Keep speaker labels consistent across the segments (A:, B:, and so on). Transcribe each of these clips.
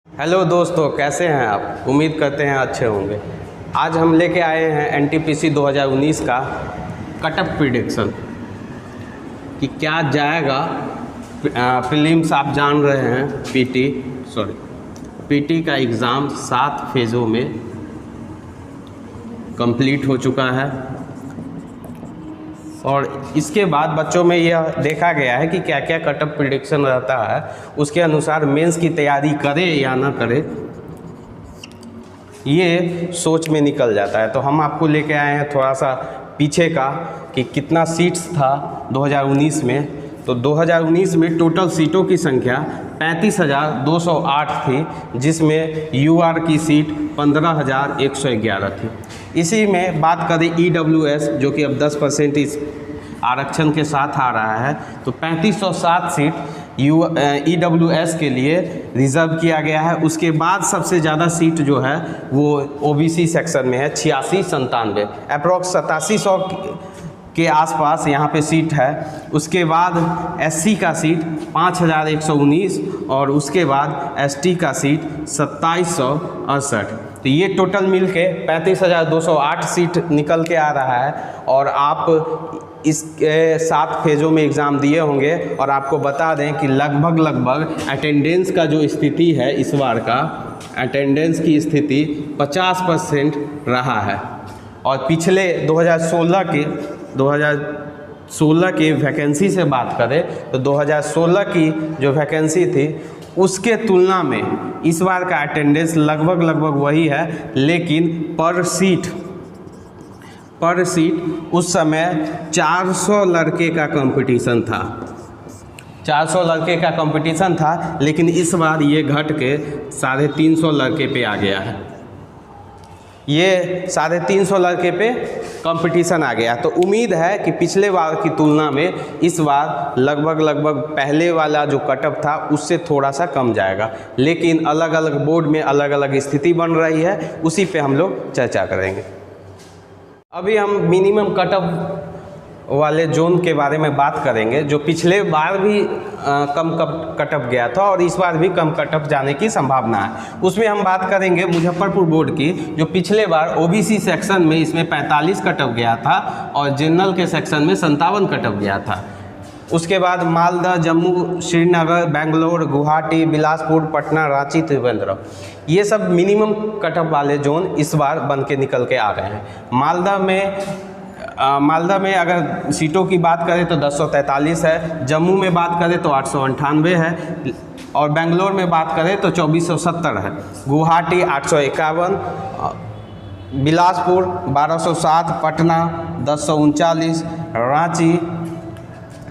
A: Hello दोस्तों, कैसे हैं आप? उम्मीद करते हैं अच्छे होंगे। आज हम लेके आए हैं एनटीपीसी 2019 का कटअप प्रिडिक्शन कि क्या जाएगा। प्रीलिम्स आप जान रहे हैं, पीटी का एग्ज़ाम 7 फेज़ों में कंप्लीट हो चुका है और इसके बाद बच्चों में यह देखा गया है कि क्या क्या कटअप प्रिडिक्शन रहता है, उसके अनुसार मेंस की तैयारी करे या ना करे, ये सोच में निकल जाता है। तो हम आपको लेके आए हैं थोड़ा सा पीछे का कि कितना सीट्स था 2019 में। तो 2019 में टोटल सीटों की संख्या 35,208 थी, जिसमें यूआर की सीट 15,111 थी। इसी में बात करें ईडब्ल्यूएस, जो कि अब 10% इस आरक्षण के साथ आ रहा है, तो 3507 सीट ईडब्ल्यूएस के लिए रिज़र्व किया गया है। उसके बाद सबसे ज़्यादा सीट जो है वो ओबीसी सेक्शन में है, 86-97, अप्रॉक्स 8700 के आसपास यहाँ पे सीट है। उसके बाद एससी का सीट 5119 और उसके बाद एसटी का सीट 2768। तो ये टोटल मिलके 35,208 सीट निकल के आ रहा है। और आप इसके 7 फेज़ों में एग्ज़ाम दिए होंगे और आपको बता दें कि लगभग अटेंडेंस का जो स्थिति है, इस बार का अटेंडेंस की स्थिति 50% रहा है। और पिछले 2016 की वैकेंसी से बात करें तो 2016 की जो वैकेंसी थी उसके तुलना में इस बार का अटेंडेंस लगभग वही है, लेकिन पर सीट उस समय 400 लड़के का कंपटीशन था। 400 लड़के का कंपटीशन था, लेकिन इस बार ये घट के 350 लड़के पे आ गया है। ये 350 लड़के पे कंपटीशन आ गया। तो उम्मीद है कि पिछले बार की तुलना में इस बार लगभग पहले वाला जो कटअप था उससे थोड़ा सा कम जाएगा, लेकिन अलग अलग बोर्ड में अलग अलग स्थिति बन रही है, उसी पे हम लोग चर्चा करेंगे। अभी हम मिनिमम कटअप वाले जोन के बारे में बात करेंगे, जो पिछले बार भी कम कटअप गया था और इस बार भी कम कटअप जाने की संभावना है। उसमें हम बात करेंगे मुजफ्फरपुर बोर्ड की, जो पिछले बार ओबीसी सेक्शन में इसमें 45 कटअप गया था और जनरल के सेक्शन में 57 कटअप गया था। उसके बाद मालदा, जम्मू, श्रीनगर, बेंगलोर, गुवाहाटी, बिलासपुर, पटना, रांची, त्रिवेंद्रम, ये सब मिनिमम कटअप वाले जोन इस बार बन के निकल के आ रहे हैं। मालदा में अगर सीटों की बात करें तो 1043 है, जम्मू में बात करें तो 898 है और बेंगलोर में बात करें तो 2470 है, गुवाहाटी 851, बिलासपुर 1207, पटना 1039, रांची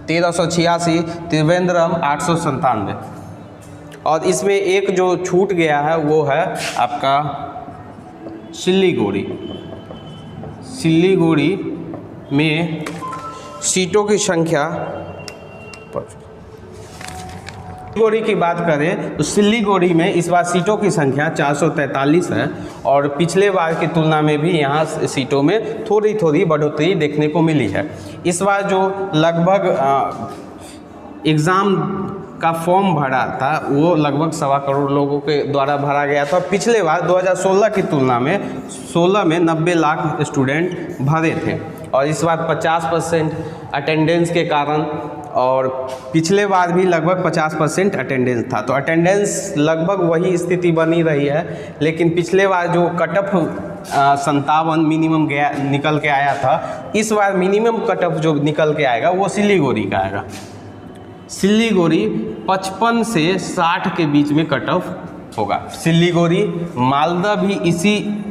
A: 1386, त्रिवेंद्रम 897। और इसमें एक जो छूट गया है वो है आपका सिल्लीगुड़ी में सीटों की संख्या। सिल्लीगुड़ी की बात करें तो सिल्लीगुड़ी में इस बार सीटों की संख्या 443 है और पिछले बार की तुलना में भी यहाँ सीटों में थोड़ी बढ़ोतरी देखने को मिली है। इस बार जो लगभग एग्ज़ाम का फॉर्म भरा था वो लगभग 1.25 करोड़ लोगों के द्वारा भरा गया था। पिछले बार 2016 की तुलना में 16 में 90 लाख स्टूडेंट भरे थे और इस बार 50% अटेंडेंस के कारण, और पिछले बार भी लगभग 50% अटेंडेंस था। तो अटेंडेंस लगभग वही स्थिति बनी रही है, लेकिन पिछले बार जो कटअप 57 मिनिमम निकल के आया था, इस बार मिनिमम कटअप जो निकल के आएगा वो सिल्लीगुड़ी का आएगा। सिल्लीगुड़ी 55 से 60 के बीच में कटअप होगा। सिल्लीगुड़ी, मालदा भी इसी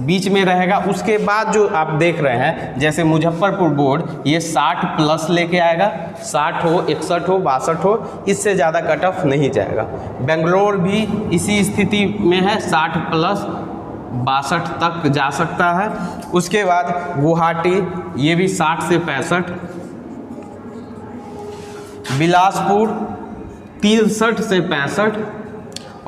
A: बीच में रहेगा। उसके बाद जो आप देख रहे हैं जैसे मुजफ्फरपुर बोर्ड, ये 60 प्लस लेके आएगा, 60 हो, 61 हो, 62 हो, इससे ज़्यादा कटअप नहीं जाएगा। बेंगलोर भी इसी स्थिति में है, 60 प्लस 62 तक जा सकता है। उसके बाद गुवाहाटी, ये भी 60 से 65, बिलासपुर 63 से 65,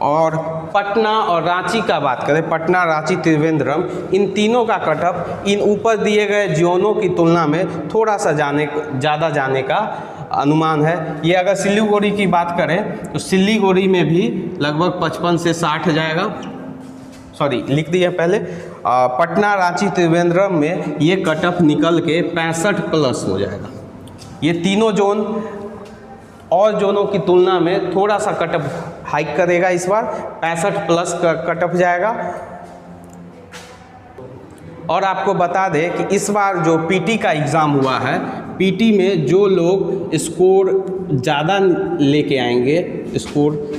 A: और पटना और रांची का बात करें, पटना, रांची, त्रिवेंद्रम, इन तीनों का कटअप इन ऊपर दिए गए जोनों की तुलना में थोड़ा सा ज़्यादा जाने का अनुमान है। ये अगर सिलीगुड़ी की बात करें तो सिलीगुड़ी में भी लगभग 55 से 60 जाएगा, सॉरी लिख दिया पहले। पटना, रांची, त्रिवेंद्रम में ये कट ऑफ निकल के 65 प्लस हो जाएगा। ये तीनों जोन और जोनों की तुलना में थोड़ा सा कट ऑफ हाइक करेगा, इस बार 65 प्लस का कट ऑफ जाएगा। और आपको बता दें कि इस बार जो पीटी का एग्ज़ाम हुआ है, पीटी में जो लोग स्कोर ज़्यादा लेके आएंगे, स्कोर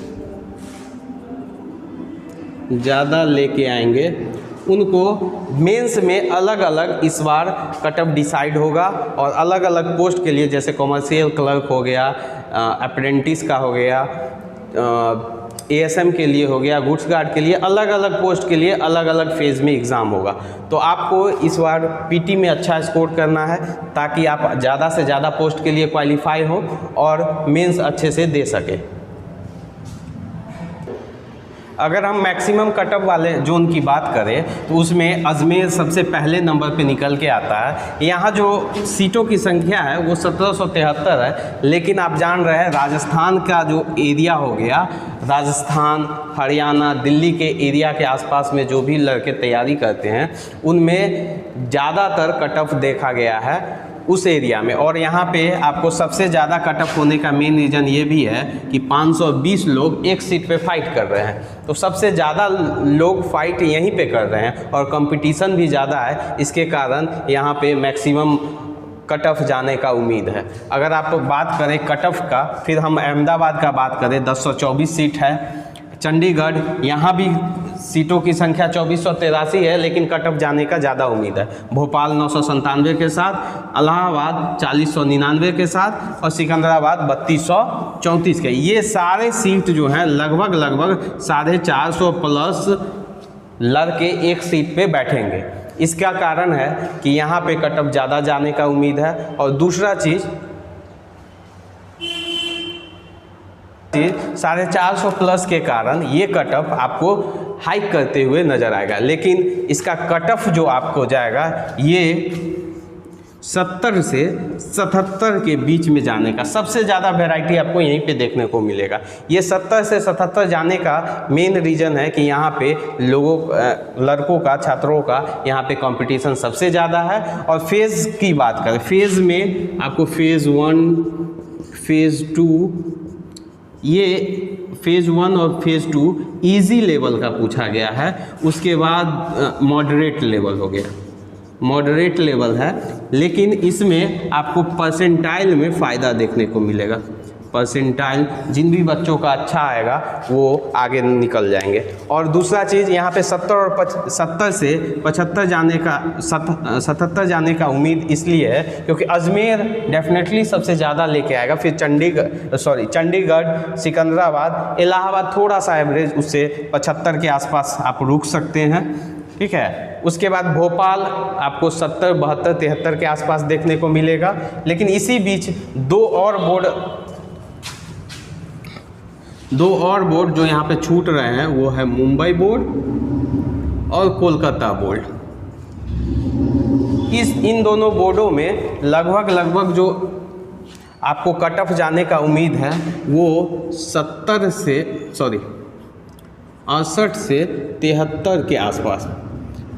A: ज़्यादा लेके आएंगे, उनको मेंस में अलग अलग इस बार कट ऑफ डिसाइड होगा। और अलग अलग पोस्ट के लिए, जैसे कॉमर्शियल क्लर्क हो गया, अप्रेंटिस का हो गया, एएसएम के लिए हो गया, गुड्स गार्ड के लिए, अलग अलग पोस्ट के लिए अलग अलग फेज़ में एग्ज़ाम होगा। तो आपको इस बार पीटी में अच्छा स्कोर करना है ताकि आप ज़्यादा से ज़्यादा पोस्ट के लिए क्वालिफाई हो और मेंस अच्छे से दे सके। अगर हम मैक्सिमम कटअप वाले जोन की बात करें तो उसमें अजमेर सबसे पहले नंबर पे निकल के आता है। यहाँ जो सीटों की संख्या है वो 1773 है, लेकिन आप जान रहे हैं राजस्थान का जो एरिया हो गया, राजस्थान, हरियाणा, दिल्ली के एरिया के आसपास में जो भी लड़के तैयारी करते हैं उनमें ज़्यादातर कटअप देखा गया है उस एरिया में। और यहाँ पे आपको सबसे ज़्यादा कटअप होने का मेन रीज़न ये भी है कि 520 लोग एक सीट पे फाइट कर रहे हैं, तो सबसे ज़्यादा लोग फाइट यहीं पे कर रहे हैं और कंपटीशन भी ज़्यादा है, इसके कारण यहाँ पे मैक्सिमम कट ऑफ जाने का उम्मीद है। अगर आप बात करें कट ऑफ का, फिर हम अहमदाबाद का बात करें, 1024 सीट है। चंडीगढ़, यहाँ भी सीटों की संख्या 2483 है, लेकिन कट ऑफ जाने का ज़्यादा उम्मीद है। भोपाल 997 के साथ, इलाहाबाद 4099 के साथ और सिकंदराबाद 3234 के। ये सारे सीट जो हैं लगभग 450 प्लस लड़के एक सीट पे बैठेंगे। इसका कारण है कि यहाँ पे कट ऑफ ज़्यादा जाने का उम्मीद है। और दूसरा चीज़ 450 प्लस के कारण ये कट ऑफ आपको हाइक करते हुए नज़र आएगा, लेकिन इसका कट ऑफ जो आपको जाएगा ये 70 से 77 के बीच में जाने का सबसे ज़्यादा वैरायटी आपको यहीं पे देखने को मिलेगा। ये 70 से 77 जाने का मेन रीज़न है कि यहाँ पे लोगों, लड़कों का, छात्रों का यहाँ पे कंपटीशन सबसे ज़्यादा है। और फेज़ की बात करें, फेज़ में आपको फेज़ 1, फेज़ 2, ये फेज़ 1 और फेज़ 2 इजी लेवल का पूछा गया है। उसके बाद मॉडरेट लेवल हो गया, मॉडरेट लेवल है, लेकिन इसमें आपको परसेंटाइल में फ़ायदा देखने को मिलेगा। परसेंटाइल जिन भी बच्चों का अच्छा आएगा वो आगे निकल जाएंगे। और दूसरा चीज़ यहाँ पे 70 से 75 जाने का 77 जाने का उम्मीद इसलिए है क्योंकि अजमेर डेफिनेटली सबसे ज़्यादा लेके आएगा। फिर चंडीगढ़, सिकंदराबाद, इलाहाबाद थोड़ा सा एवरेज उससे 75 के आसपास आप रुक सकते हैं, ठीक है। उसके बाद भोपाल आपको 70, 72, 73 के आसपास देखने को मिलेगा। लेकिन इसी बीच दो और बोर्ड जो यहाँ पे छूट रहे हैं वो है मुंबई बोर्ड और कोलकाता बोर्ड। इन दोनों बोर्डों में लगभग जो आपको कट ऑफ जाने का उम्मीद है वो 68 से 73 के आसपास,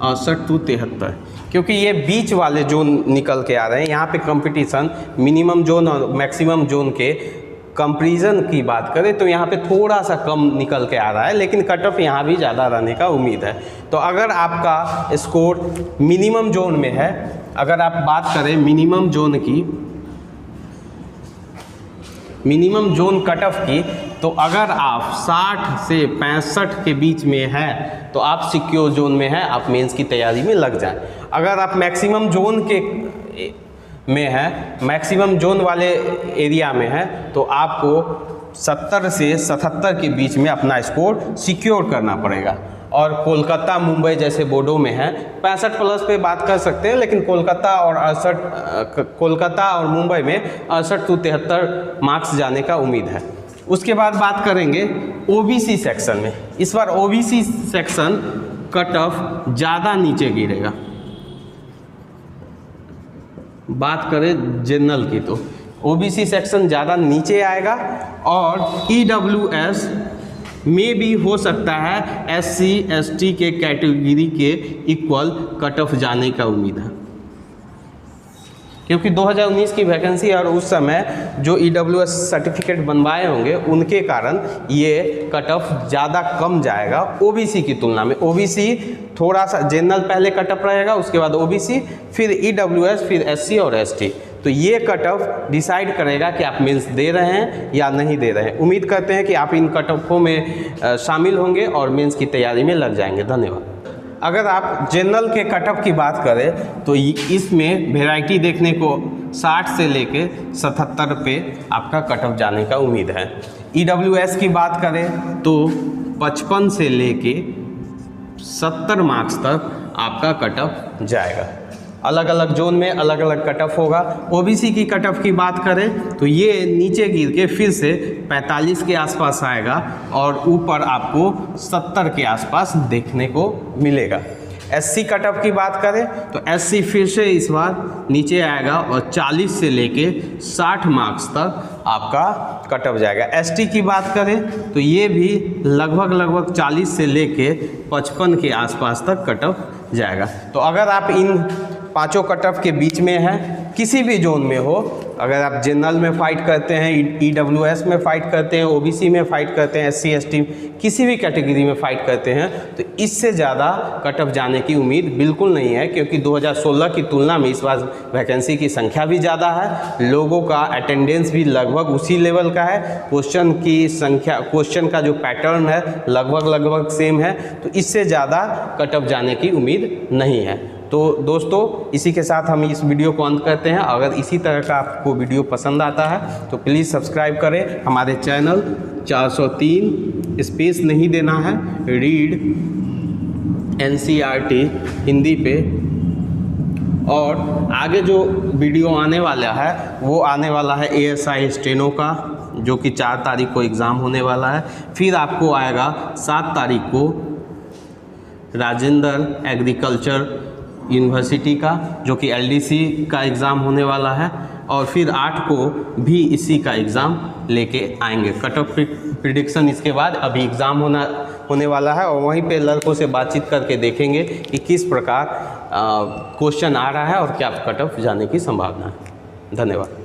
A: 68 to 73, क्योंकि ये बीच वाले जोन निकल के आ रहे हैं। यहाँ पे कंपटीशन मिनिमम जोन और मैक्सिमम जोन के कंपैरिजन की बात करें तो यहाँ पे थोड़ा सा कम निकल के आ रहा है, लेकिन कट ऑफ यहाँ भी ज़्यादा रहने का उम्मीद है। तो अगर आपका स्कोर मिनिमम जोन में है, अगर आप बात करें मिनिमम जोन की, मिनिमम जोन कट ऑफ की, तो अगर आप 60 से 65 के बीच में है तो आप सिक्योर जोन में है, आप मेंस की तैयारी में लग जाएं। अगर आप मैक्सिमम जोन के में है, मैक्सिमम जोन वाले एरिया में है, तो आपको 70 से 77 के बीच में अपना स्कोर सिक्योर करना पड़ेगा। और कोलकाता, मुंबई जैसे बोर्डों में है 65 प्लस पे बात कर सकते हैं, लेकिन कोलकाता और मुंबई में 68 to 73 मार्क्स जाने का उम्मीद है। उसके बाद बात करेंगे ओबीसी सेक्शन में। इस बार ओबीसी सेक्शन कट ऑफ ज़्यादा नीचे गिरेगा। बात करें जनरल की तो ओबीसी सेक्शन ज़्यादा नीचे आएगा और ईडब्ल्यूएस में भी हो सकता है एससी एसटी के कैटेगरी के इक्वल कट ऑफ जाने का उम्मीद है, क्योंकि 2019 की वैकेंसी और उस समय जो ईडब्ल्यूएस सर्टिफिकेट बनवाए होंगे उनके कारण ये कट ऑफ ज़्यादा कम जाएगा ओबीसी की तुलना में। ओबीसी थोड़ा सा जनरल पहले कट ऑफ रहेगा, उसके बाद ओबीसी, फिर ईडब्ल्यूएस, फिर एससी और एसटी। तो ये कट ऑफ डिसाइड करेगा कि आप मेंस दे रहे हैं या नहीं दे रहे हैं। उम्मीद करते हैं कि आप इन कट ऑफों में शामिल होंगे और मेंस की तैयारी में लग जाएंगे। धन्यवाद। अगर आप जनरल के कट ऑफ की बात करें तो इसमें वैरायटी देखने को 60 से लेके 77 पे आपका कट ऑफ जाने का उम्मीद है। ईडब्ल्यूएस की बात करें तो 55 से लेके 70 मार्क्स तक आपका कट ऑफ जाएगा। अलग अलग जोन में अलग अलग कट ऑफ होगा। ओबीसी की कट ऑफ की बात करें तो ये नीचे गिर के फिर से 45 के आसपास आएगा और ऊपर आपको 70 के आसपास देखने को मिलेगा। एससी कट ऑफ की बात करें तो एससी फिर से इस बार नीचे आएगा और 40 से लेके 60 मार्क्स तक आपका कट ऑफ जाएगा। एसटी की बात करें तो ये भी लगभग 40 से लेके 55 के आसपास तक कट ऑफ जाएगा। तो अगर आप इन पांचों कट ऑफ के बीच में हैं, किसी भी जोन में हो, अगर आप जनरल में फाइट करते हैं, ईडब्ल्यूएस में फाइट करते हैं, ओबीसी में फाइट करते हैं, एससी एसटी किसी भी कैटेगरी में फाइट करते हैं, तो इससे ज़्यादा कट ऑफ जाने की उम्मीद बिल्कुल नहीं है, क्योंकि 2016 की तुलना में इस बार वैकेंसी की संख्या भी ज़्यादा है, लोगों का अटेंडेंस भी लगभग उसी लेवल का है, क्वेश्चन की संख्या, क्वेश्चन का जो पैटर्न है लगभग सेम है, तो इससे ज़्यादा कट ऑफ जाने की उम्मीद नहीं है। तो दोस्तों, इसी के साथ हम इस वीडियो को अंत करते हैं। अगर इसी तरह का आपको वीडियो पसंद आता है तो प्लीज़ सब्सक्राइब करें हमारे चैनल 403 स्पेस नहीं देना है, रीड NCERT हिंदी पे। और आगे जो वीडियो आने वाला है वो आने वाला है ASI स्टेनो का, जो कि 4 तारीख को एग्ज़ाम होने वाला है। फिर आपको आएगा 7 तारीख को राजेंद्र एग्रीकल्चर यूनिवर्सिटी का, जो कि LDC का एग्ज़ाम होने वाला है। और फिर 8 को भी इसी का एग्ज़ाम लेके आएंगे। कट ऑफ प्रिडिक्शन इसके बाद अभी एग्ज़ाम होने वाला है और वहीं पे लड़कों से बातचीत करके देखेंगे कि किस प्रकार क्वेश्चन आ रहा है और क्या कट ऑफ जाने की संभावना है। धन्यवाद।